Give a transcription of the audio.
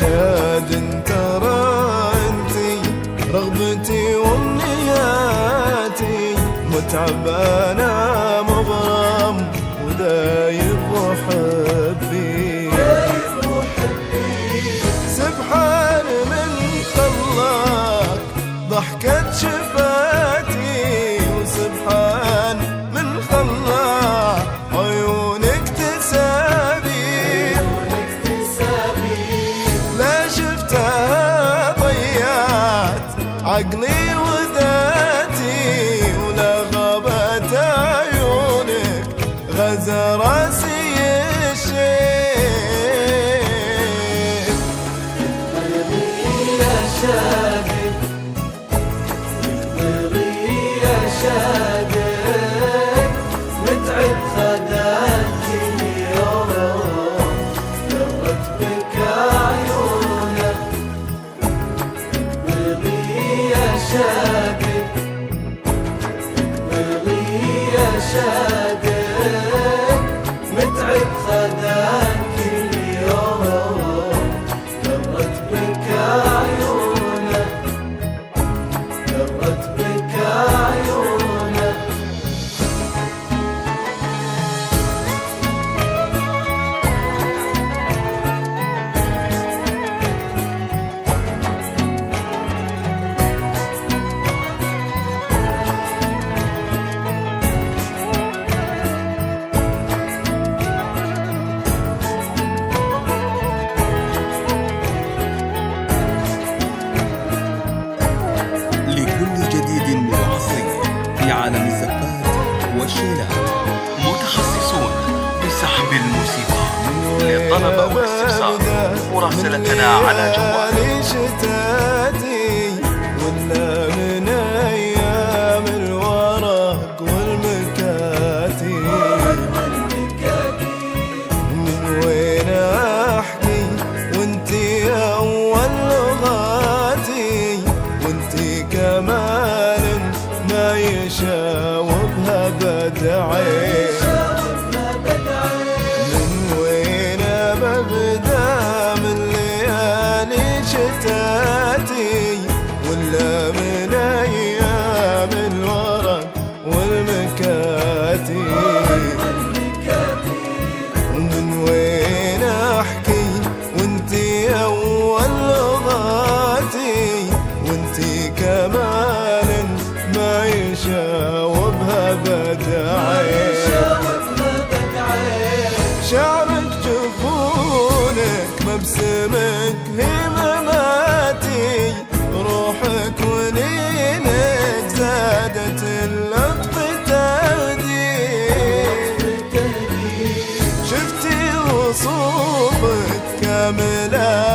شاد ترى انتي رغبتي وامنياتي، متعب انا مغرم ودايب وحبي، سبحان من خلاك ضحكة شفاتي، وسبحان من خلاك عيونك تسابي، لا شفتها ضيعت عقلي وذاتي، ولا غابت عيونك غزا راسي الشيء. يا شاقد يا شاقد متعب خدك اليوم، درت بك عيونك يا شاقد يا شاقد متعب خدك اليوم، درت بك عيونك درت بك عيونك. لكل جديد وعصري في عالم الزفات والشيلات، متخصصون بسحب الموسيقى. للطلب أو الاستفسار مراسلتنا على جوال شتاتي ولا من ايام الورق والمكاتي، من وين احكي وانتي اول لغاتي، وانتي كمال ما يشاوبها بدعي، من وين ببدا من ليالي شتاتي، ولا من ايام الورق والمكاتي، من وين احكي وانتي اول لغاتي، وانتي كمال ما يشاوبها بدعي، شعرك جفونك مبسمك همماتي، روحك ولينك زادت اللطف تهدي، شفتي وصوفك كاملة